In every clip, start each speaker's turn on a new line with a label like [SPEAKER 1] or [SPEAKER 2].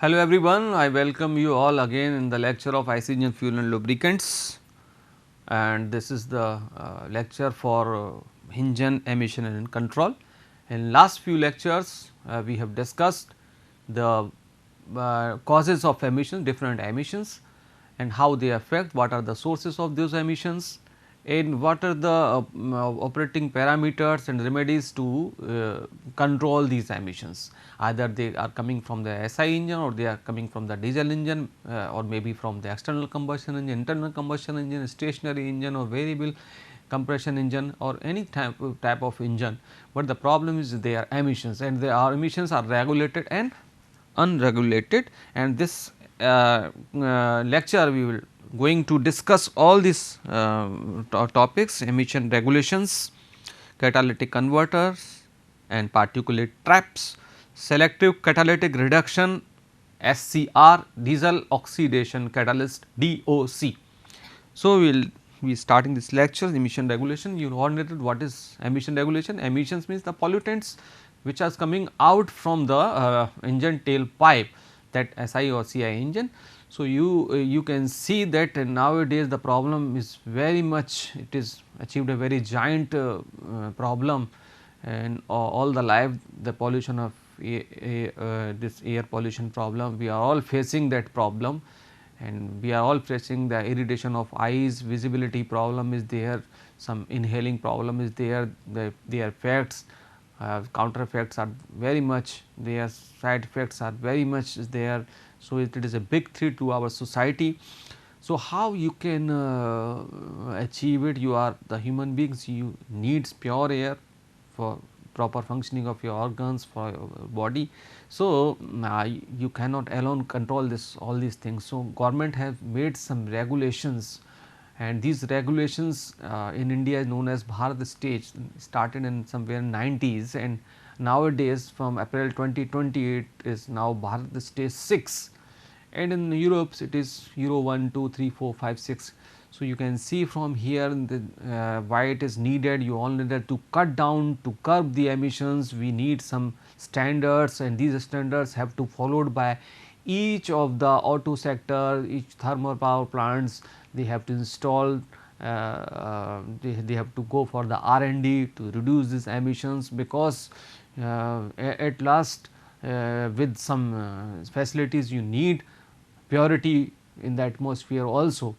[SPEAKER 1] Hello everyone, I welcome you all again in the lecture of IC engine fuel and lubricants, and this is the lecture for engine emission and control. In last few lectures we have discussed the causes of emissions, different emissions, and how they affect, what are the sources of those emissions, and what are the operating parameters and remedies to control these emissions. Either they are coming from the SI engine or they are coming from the diesel engine or maybe from the external combustion engine, internal combustion engine, stationary engine or variable compression engine or any type of engine, but the problem is their emissions, and their emissions are regulated and unregulated. And this lecture we will going to discuss all these topics: emission regulations, catalytic converters and particulate traps, selective catalytic reduction SCR, diesel oxidation catalyst DOC. So, we will be starting this lecture emission regulation. You coordinated what is emission regulation. Emissions means the pollutants which are coming out from the engine tail pipe, that SI or CI engine. So, you can see that nowadays the problem is very much, it is achieved a very giant problem, and all the life, the pollution of this air pollution problem, we are all facing that problem, and we are all facing the irritation of eyes, visibility problem is there, some inhaling problem is there, their effects, counter effects are very much, their side effects are very much there. So, it is a big threat to our society. So, how you can achieve it? You are the human beings, you needs pure air for proper functioning of your organs, for your body. So, you cannot alone control this all these things. So, government have made some regulations, and these regulations in India is known as Bharat Stage, started in somewhere in 90s, and nowadays from April 2020 it is now Bharat Stage 6, and in Europe it is Euro 1, 2, 3, 4, 5, 6. So, you can see from here why it is needed. You all needed to cut down, to curb the emissions, we need some standards, and these standards have to followed by each of the auto sector, each thermal power plants, they have to install, they have to go for the R&D to reduce these emissions, because at last with some facilities you need purity in the atmosphere also.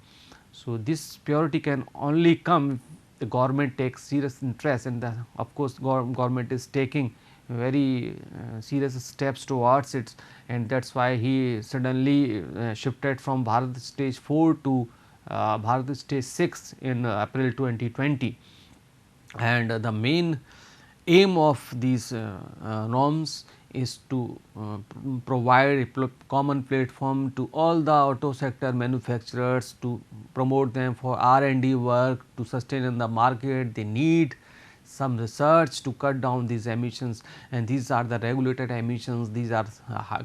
[SPEAKER 1] So, this purity can only come if the government takes serious interest, and of course, government is taking very serious steps towards it, and that is why he suddenly shifted from Bharat stage 4 to Bharat stage 6 in April 2020. And the main aim of these norms is to provide a common platform to all the auto sector manufacturers, to promote them for R&D work, to sustain in the market. They need some research to cut down these emissions, and these are the regulated emissions. These are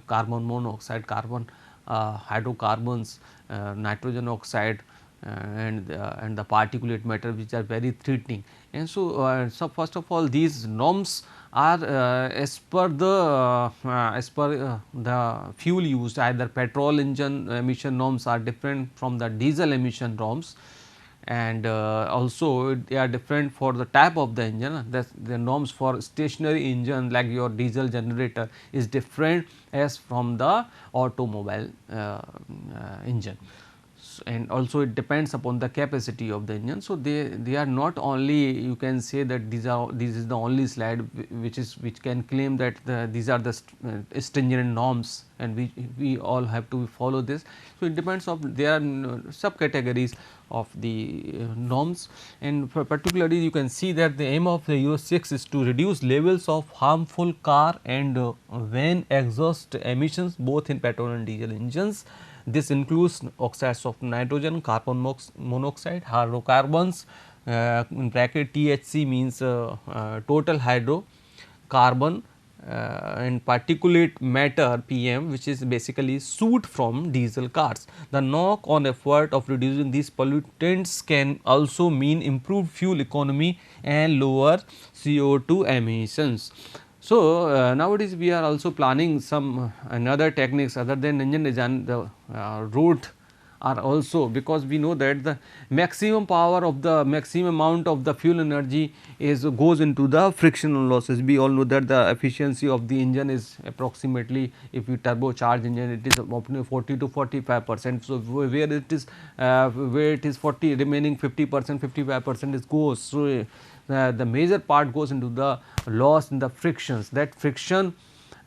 [SPEAKER 1] carbon monoxide, carbon hydrocarbons, nitrogen oxide, and the particulate matter, which are very threatening. And so first of all, these norms are as per the fuel used. Either petrol engine emission norms are different from the diesel emission norms, and also they are different for the type of the engine. That the norms for stationary engine like your diesel generator is different as from the automobile engine. And also it depends upon the capacity of the engine. So, they are not only, you can say that this is the only slide which can claim that these are the stringent norms, and we all have to follow this. So, it depends of, there are subcategories of the norms, and particularly you can see that the aim of the Euro 6 is to reduce levels of harmful car and van exhaust emissions both in petrol and diesel engines. This includes oxides of nitrogen, carbon monoxide, hydrocarbons, in bracket THC means total hydrocarbon, and particulate matter PM, which is basically soot from diesel cars. The knock on effort of reducing these pollutants can also mean improved fuel economy and lower CO2 emissions. So, nowadays we are also planning some another techniques other than engine design. The route are also, because we know that the maximum power of the maximum amount of the fuel energy is goes into the frictional losses. We all know that the efficiency of the engine is approximately, if you turbocharge engine, it is up to 40 to 45%. So, where it is 40, remaining 50%, 55% is goes. So, the major part goes into the loss in the frictions. That friction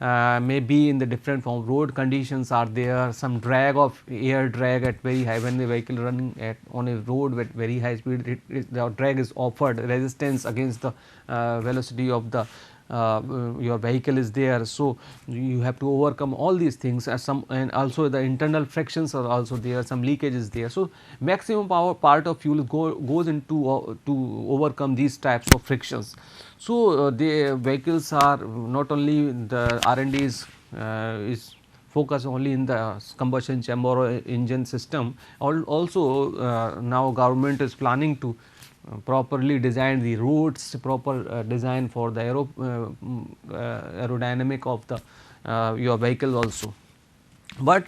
[SPEAKER 1] may be in the different form. Road conditions are there, some drag of air drag at very high, when the vehicle running at on a road with very high speed, the drag is offered, resistance against the velocity of the your vehicle is there. So, you have to overcome all these things, as some, and also the internal frictions are also there, some leakage is there. So, maximum power part of fuel goes into to overcome these types of frictions. So, the vehicles are not only the R&D is focus only in the combustion chamber or engine system, also now government is planning to properly design the routes, proper design for the aerodynamic of the your vehicle also. But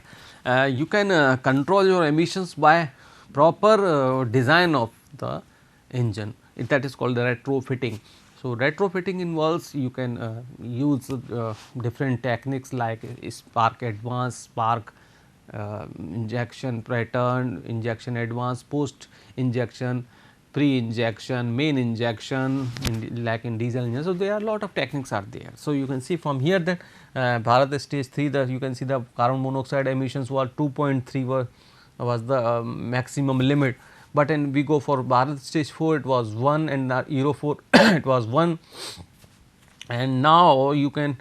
[SPEAKER 1] you can control your emissions by proper design of the engine, that is called the retrofitting. So, retrofitting involves, you can use different techniques like spark advance, spark injection pattern, injection advance, post injection, pre injection, main injection, like in diesel engine. So, there are a lot of techniques are there. So, you can see from here that Bharat stage 3, the you can see the carbon monoxide emissions were 2.3 was the maximum limit, but when we go for Bharat stage 4 it was 1, and Euro 4 it was 1, and now you can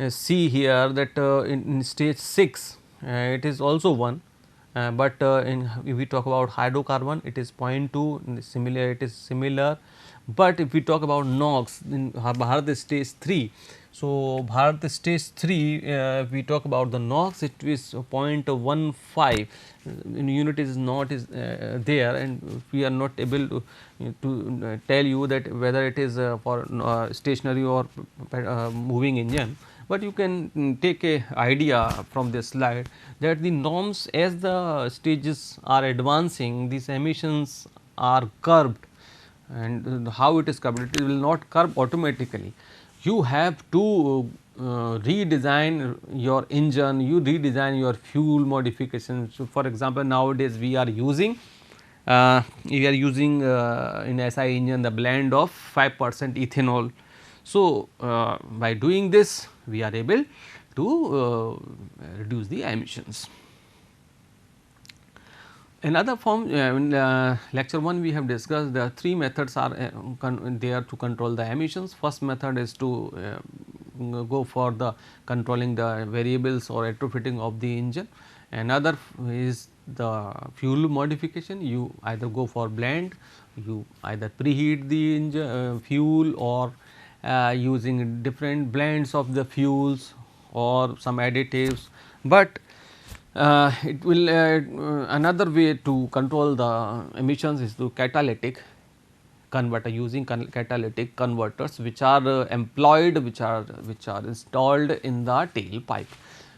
[SPEAKER 1] see here that in stage 6 it is also 1, but if we talk about hydrocarbon it is 0.2, similar, it is similar. But if we talk about NOx in Bharat stage 3, so Bharat stage 3, if we talk about the NOx, it is 0.15 in unit is not is there, and we are not able to tell you that whether it is for stationary or moving engine. But you can take a idea from this slide that the norms, as the stages are advancing, these emissions are curbed, and how it is curbed, it will not curb automatically. You have to redesign your engine, you redesign your fuel modification. So, for example, nowadays we are using in SI engine the blend of 5% ethanol. So, by doing this we are able to reduce the emissions. Another form, in lecture 1 we have discussed the 3 methods are there to control the emissions. First method is to go for the controlling the variables or retrofitting of the engine. Another is the fuel modification, you either go for blend, you either preheat the engine fuel, or using different blends of the fuels or some additives. But it will another way to control the emissions is through catalytic converter, using catalytic converters which are employed, which are installed in the tailpipe.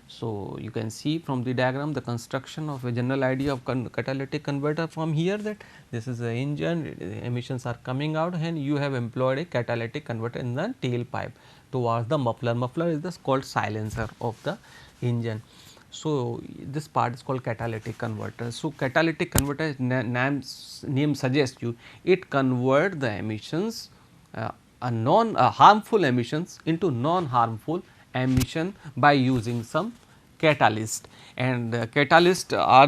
[SPEAKER 1] So, you can see from the diagram the construction of a general idea of catalytic converter from here, that this is the engine, emissions are coming out, and you have employed a catalytic converter in the tailpipe towards the muffler. Muffler is this called silencer of the engine. So, this part is called catalytic converter. So, catalytic converter name suggests you, it convert the emissions harmful emissions into non harmful emission by using some catalyst, and catalyst are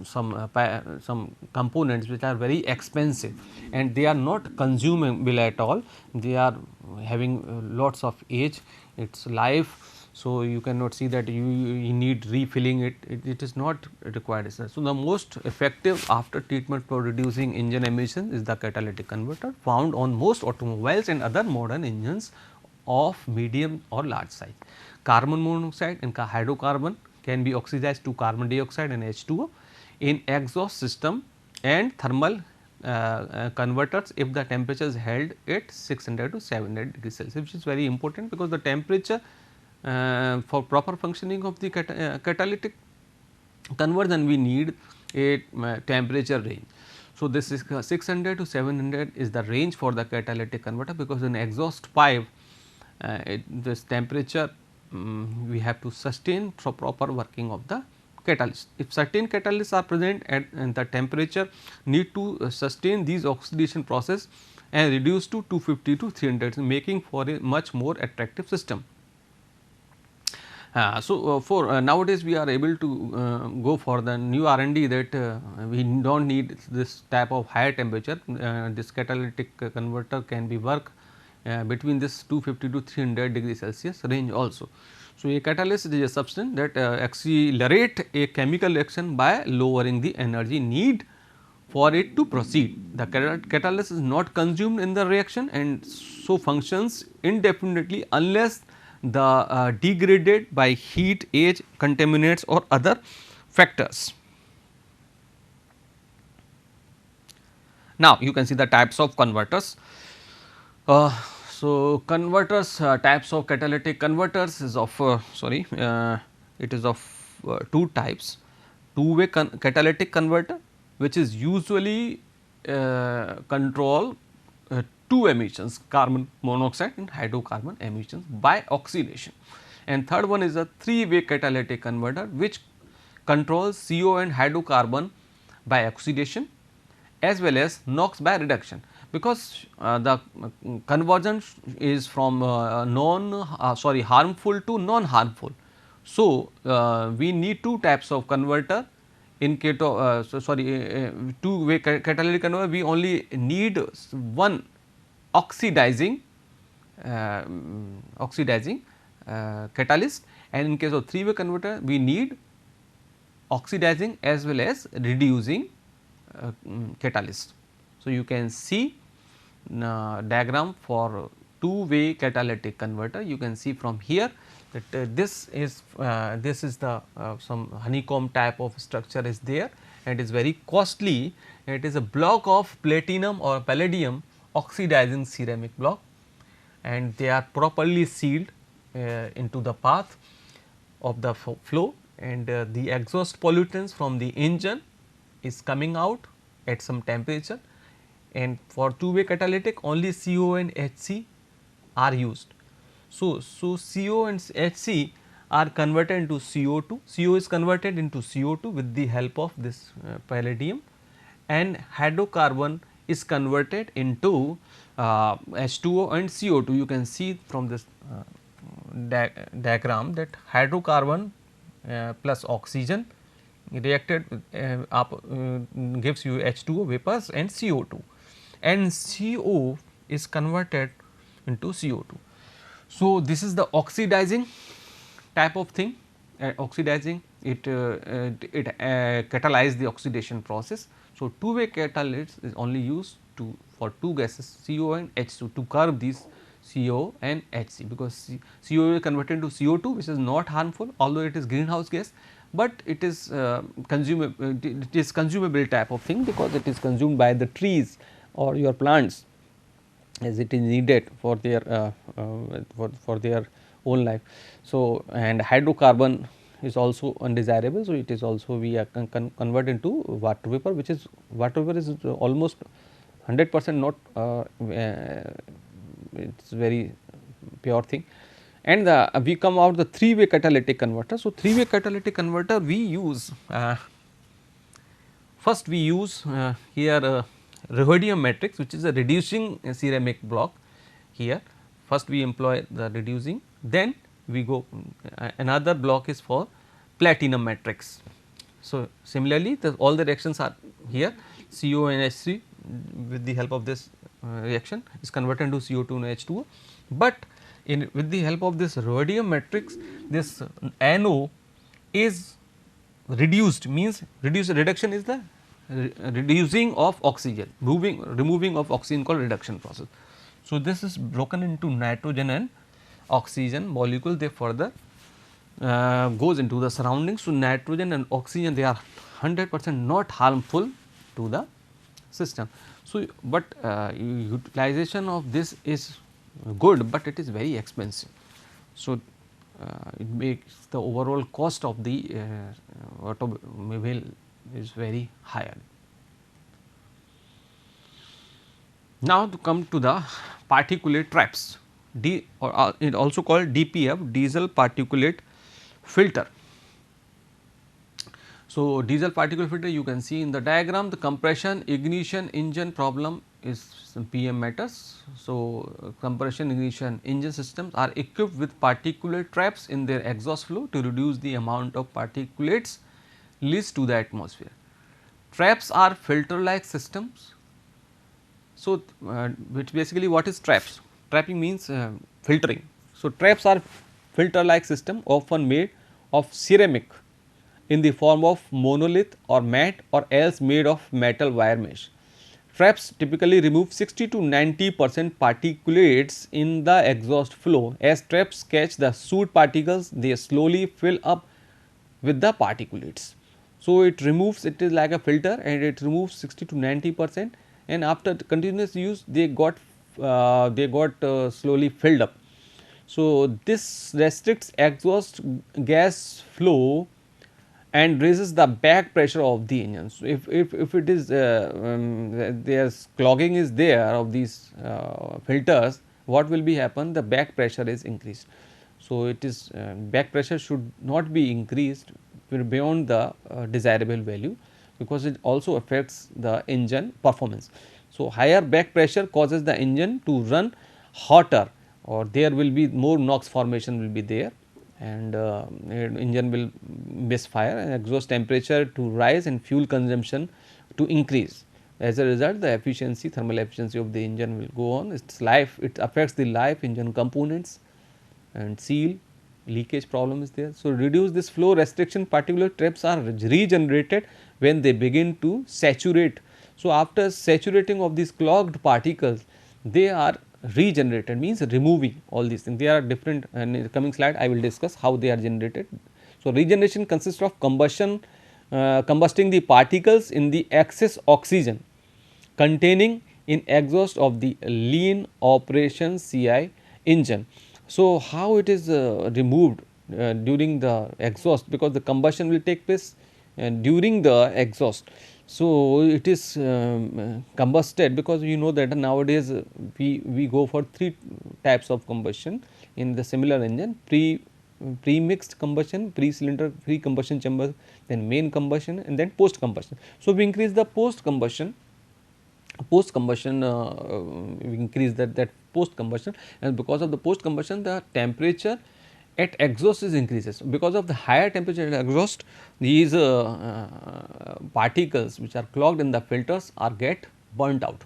[SPEAKER 1] some components which are very expensive, and they are not consumable at all. They are having lots of age, its life. So, you cannot see that you need refilling it, it is not required. So, the most effective after treatment for reducing engine emission is the catalytic converter, found on most automobiles and other modern engines of medium or large size. Carbon monoxide and hydrocarbon can be oxidized to carbon dioxide and H2O in exhaust system and thermal converters if the temperature is held at 600 to 700 degrees Celsius, which is very important because the temperature for proper functioning of the catalytic conversion we need a temperature range. So, this is 600 to 700 is the range for the catalytic converter, because in exhaust pipe this temperature we have to sustain for proper working of the catalyst. If certain catalysts are present at and the temperature need to sustain these oxidation process and reduce to 250 to 300, making for a much more attractive system. For nowadays we are able to go for the new R&D that we do not need this type of higher temperature. This catalytic converter can be work between this 250 to 300 degrees Celsius range also. So, a catalyst is a substance that accelerate a chemical reaction by lowering the energy need for it to proceed. The catalyst is not consumed in the reaction and so functions indefinitely unless the degraded by heat, age, contaminants or other factors. Now, you can see the types of converters. So, converters types of catalytic converters is of it is of two types. Two-way catalytic converter, which is usually control two emissions, carbon monoxide and hydrocarbon emissions by oxidation. And third one is a three-way catalytic converter, which controls CO and hydrocarbon by oxidation as well as NOx by reduction, because the conversion is from harmful to non harmful. So, we need two types of converter in two-way catalytic converter. We only need one oxidizing catalyst, and in case of three-way converter we need oxidizing as well as reducing catalyst. So, you can see diagram for two-way catalytic converter. You can see from here that this is the some honeycomb type of structure is there, and it is very costly. It is a block of platinum or palladium oxidizing ceramic block, and they are properly sealed into the path of the flow, and the exhaust pollutants from the engine is coming out at some temperature, and for two-way catalytic only CO and HC are used. So, CO and HC are converted into CO2, CO is converted into CO2 with the help of this palladium, and hydrocarbon is converted into H2O and CO2. You can see from this diagram that hydrocarbon plus oxygen reacted gives you H2O vapors and CO2, and CO is converted into CO2. So, this is the oxidizing type of thing. Oxidizing it catalyze the oxidation process. So, two-way catalyst is only used for two gases CO and H2 to curb these CO and HC, because CO is converted to CO2, which is not harmful, although it is greenhouse gas, but it is consumable type of thing, because it is consumed by the trees or your plants as it is needed for their own life. So, and hydrocarbon is also undesirable. So, it is also we are convert into water vapor, which is water vapor is almost 100% not it is very pure thing. And we come out the three-way catalytic converter. So, three-way catalytic converter we use first we use here rhodium matrix, which is a reducing ceramic block here. First we employ the reducing, then we go another block is for platinum matrix. So, similarly all the reactions are here, CO and H3 with the help of this reaction is converted into CO2 and H2O, but with the help of this rhodium matrix this NO is reduced, means reduction is the reducing of oxygen, removing of oxygen called reduction process. So, this is broken into nitrogen and oxygen molecule, they further goes into the surroundings. So, nitrogen and oxygen they are 100% not harmful to the system. So, but utilization of this is good, but it is very expensive. So, it makes the overall cost of the automobile is very higher. Now, to come to the particulate traps, or it also called DPF, diesel particulate filter. So, diesel particulate filter, you can see in the diagram, the compression, ignition, engine problem is some PM matters. So, compression, ignition, engine systems are equipped with particulate traps in their exhaust flow to reduce the amount of particulates released to the atmosphere. Traps are filter like systems. So, which basically what is traps? Trapping means filtering. So, traps are filter like system often made of ceramic in the form of monolith or mat or else made of metal wire mesh. Traps typically remove 60 to 90% particulates in the exhaust flow. As traps catch the soot particles, they slowly fill up with the particulates. So, it removes, it is like a filter and it removes 60 to 90%, and after continuous use they got slowly filled up. So, this restricts exhaust gas flow and raises the back pressure of the engine. So, if it is there's clogging is there of these filters, what will be happen? The back pressure is increased. So, it is back pressure should not be increased beyond the desirable value, because it also affects the engine performance. So, higher back pressure causes the engine to run hotter, or there will be more NOx formation will be there, and engine will misfire and exhaust temperature to rise and fuel consumption to increase. As a result, the efficiency, thermal efficiency of the engine will go on, its life, it affects the life, engine components and seal, leakage problem is there. So, reduce this flow restriction, particulate traps are regenerated when they begin to saturate. So, after saturating of these clogged particles, they are regenerated, means removing all these things. They are different, and in the coming slide I will discuss how they are generated. So, regeneration consists of combustion, combusting the particles in the excess oxygen containing in exhaust of the lean operation CI engine. So, how it is removed during the exhaust, because the combustion will take place during the exhaust. So, it is combusted, because you know that nowadays we go for 3 types of combustion in the similar engine: pre-mixed combustion, pre-cylinder, pre-combustion chamber, then main combustion, and then post combustion. So, we increase the post combustion we increase that post combustion, and because of the post combustion the temperature at exhaust is increases. Because of the higher temperature at exhaust, these particles which are clogged in the filters are get burnt out.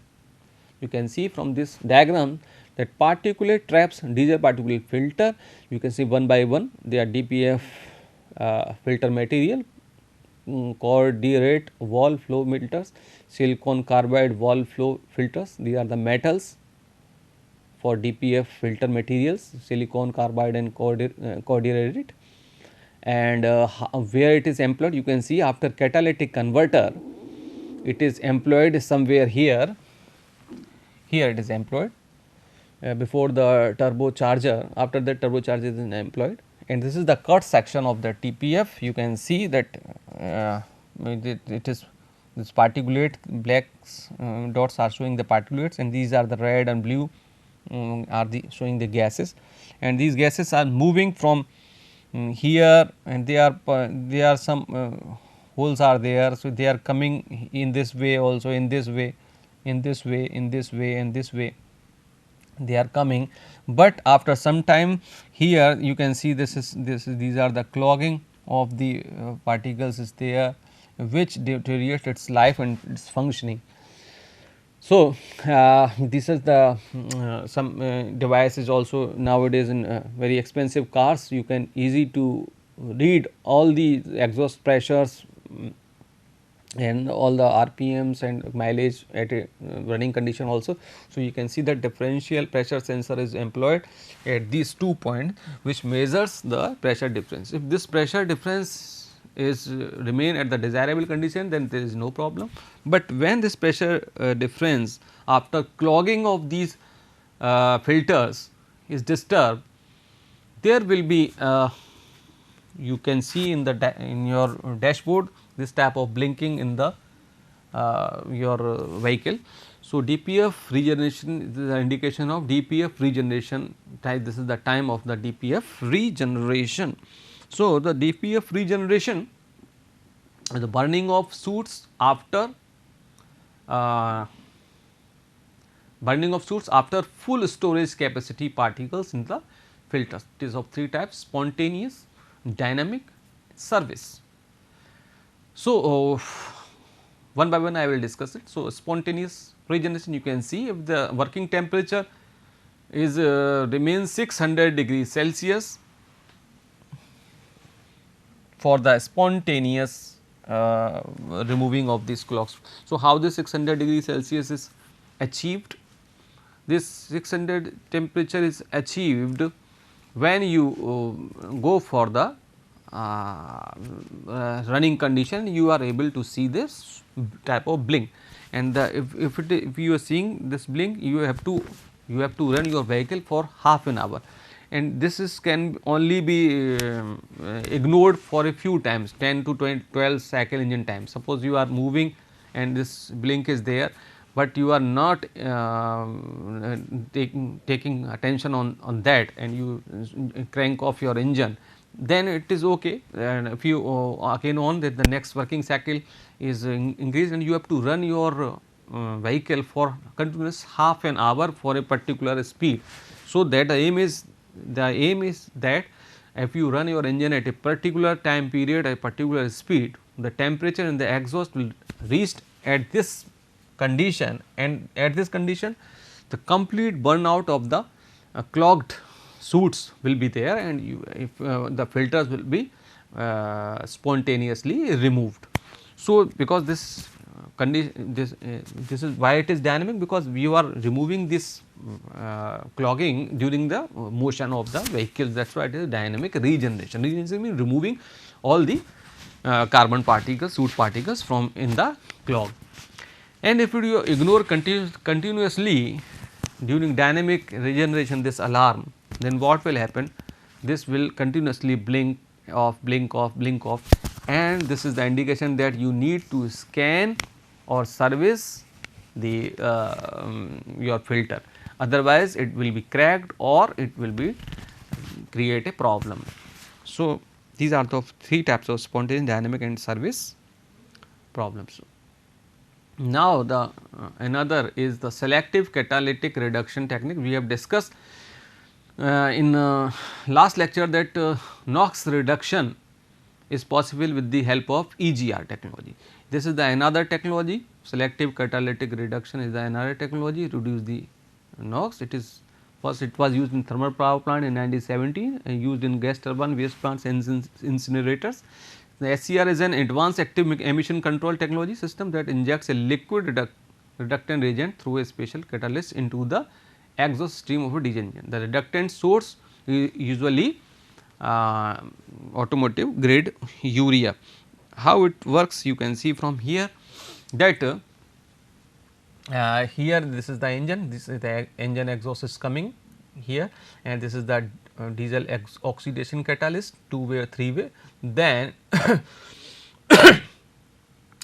[SPEAKER 1] You can see from this diagram that particulate traps, diesel particulate filter, you can see one by one they are DPF filter material, corroborate wall flow filters, silicon carbide wall flow filters. These are the metals for DPF filter materials, silicon carbide and corroborate. And where it is employed, you can see after catalytic converter, it is employed somewhere here. Here it is employed before the turbocharger. After that, turbocharger is employed, and this is the cut section of the TPF. You can see that it is this particulate, black dots are showing the particulates, and these are the red and blue are the showing the gases, and these gases are moving from here, and they are some holes are there. So, they are coming in this way also, in this way, in this way, in this way, and this way they are coming, but after some time here you can see these are the clogging of the particles is there, which deteriorates its life and its functioning. So, this is the some devices also nowadays in very expensive cars. You can easy to read all the exhaust pressures and all the RPMs and mileage at a running condition also. So, you can see that differential pressure sensor is employed at these 2 points, which measures the pressure difference. If this pressure difference is remain at the desirable condition, then there is no problem. But when this pressure difference after clogging of these filters is disturbed, there will be you can see in the in your dashboard this type of blinking in the your vehicle. So, DPF regeneration is the indication of DPF regeneration type. This is the time of the DPF regeneration. So, the DPF regeneration is the burning of soot after full storage capacity particles in the filters. It is of three types: spontaneous, dynamic, service. So, one by one I will discuss it. So, spontaneous regeneration, you can see if the working temperature is remains 600 degrees Celsius for the spontaneous removing of these clogs. So, how this 600 degrees Celsius is achieved? This 600 temperature is achieved when you go for the running condition. You are able to see this type of blink, and if you are seeing this blink, you have to run your vehicle for half an hour, and this is can only be ignored for a few times, 10 to 12 cycle engine time. Suppose you are moving and this blink is there, but you are not taking attention on that, and you crank off your engine, then it is okay. And if you again on that the next working cycle is increased, and you have to run your vehicle for continuous half an hour for a particular speed. So, that the aim is that if you run your engine at a particular time period, a particular speed, the temperature in the exhaust will reach at this condition, and at this condition the complete burnout of the clogged soutes will be there, and the filters will be spontaneously removed. So, because this condition, this is why it is dynamic, because you are removing this clogging during the motion of the vehicle. That is why it is dynamic regeneration. Regeneration means removing all the carbon particles, soot particles from in the clog. And if you ignore continuously during dynamic regeneration this alarm, then what will happen? This will continuously blink off, blink off, blink off, and this is the indication that you need to scan or service the your filter. Otherwise, it will be cracked or it will be create a problem. So, these are the three types of spontaneous, dynamic, and service problems. Now, the another is the selective catalytic reduction technique. We have discussed in last lecture that NOx reduction is possible with the help of EGR technology. This is the another technology. Selective catalytic reduction is the another technology to reduce the NOx. It is first it was used in thermal power plant in 1970 and used in gas turbine, waste plants, and incinerators. The SCR is an advanced active emission control technology system that injects a liquid reductant reagent through a special catalyst into the exhaust stream of a diesel engine. The reductant source usually automotive grade urea. How it works, you can see from here that here this is the engine, this is the engine exhaust is coming here, and this is the diesel oxidation catalyst, two-way or three-way. Then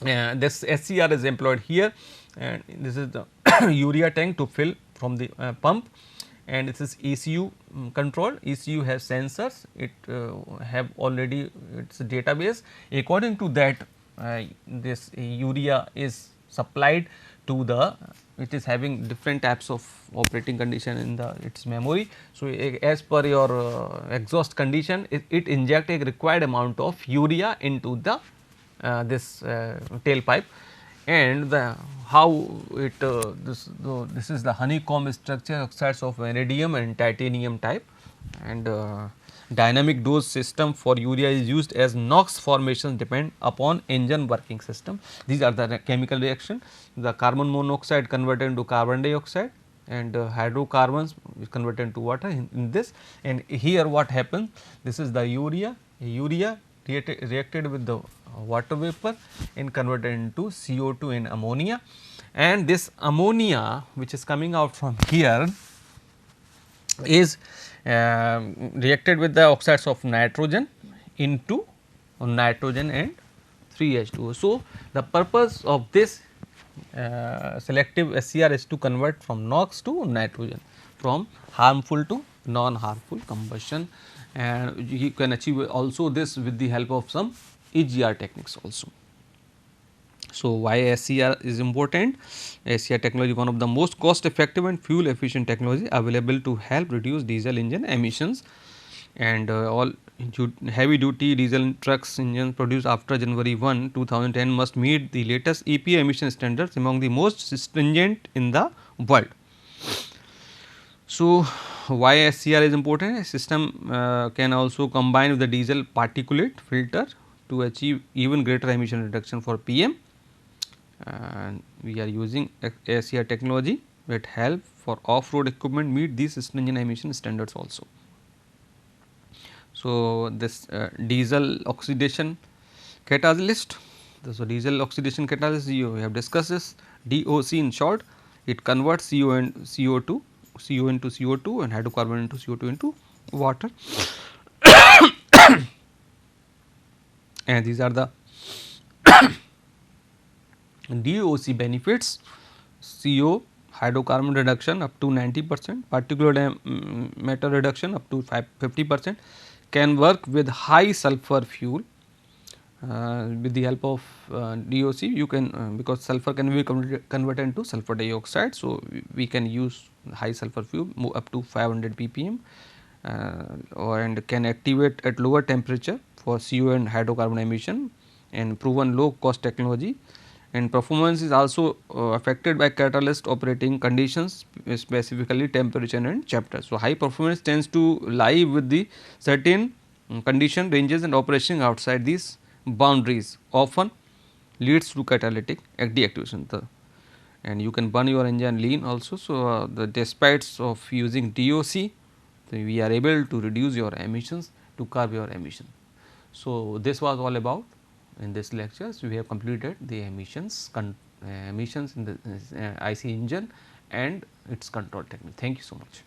[SPEAKER 1] this SCR is employed here, and this is the urea tank to fill from the pump, and this is ECU control. ECU has sensors, it have already its database. According to that, this urea is supplied to the, it is having different types of operating condition in the its memory. So, as per your exhaust condition, it inject a required amount of urea into the this tailpipe, and the how it this is the honeycomb structure, oxides of vanadium and titanium type, and dynamic dose system for urea is used as NOx formations depend upon engine working system. These are the chemical reaction. The carbon monoxide converted into carbon dioxide, and hydrocarbons is converted into water in this. And here what happens, this is the urea reacted with the water vapor and converted into CO2 and ammonia, and this ammonia which is coming out from here is reacted with the oxides of nitrogen into nitrogen and 3H2O. So, the purpose of this selective SCR is to convert from NOx to nitrogen, from harmful to non harmful combustion, and you can achieve also this with the help of some EGR techniques also. So, why SCR is important? SCR technology is one of the most cost effective and fuel efficient technology available to help reduce diesel engine emissions, and all heavy duty diesel trucks engines produced after January 1, 2010 must meet the latest EPA emission standards, among the most stringent in the world. So, why SCR is important? A system can also combine with the diesel particulate filter to achieve even greater emission reduction for PM, and we are using SCR technology that help for off road equipment meet these stringent emission standards also. So, this diesel oxidation catalyst. So, diesel oxidation catalyst we have discussed this DOC in short. It converts CO and CO2, CO into CO2 and hydrocarbon into CO2 into water, and these are the DOC benefits: CO hydrocarbon reduction up to 90%, particulate matter reduction up to 50%, can work with high sulfur fuel. With the help of DOC you can because sulfur can be converted into sulfur dioxide. So, we can use high sulfur fuel move up to 500 ppm and can activate at lower temperature for CO and hydrocarbon emission, and proven low cost technology, and performance is also affected by catalyst operating conditions, specifically temperature and chapter. So, high performance tends to lie with the certain condition ranges and operation outside these boundaries often leads to catalytic deactivation, and you can burn your engine lean also. So, the despite of using DOC, so we are able to reduce your emissions, to curb your emission. So, this was all about in this lecture. So, we have completed the emissions in the IC engine and its control technique. Thank you so much.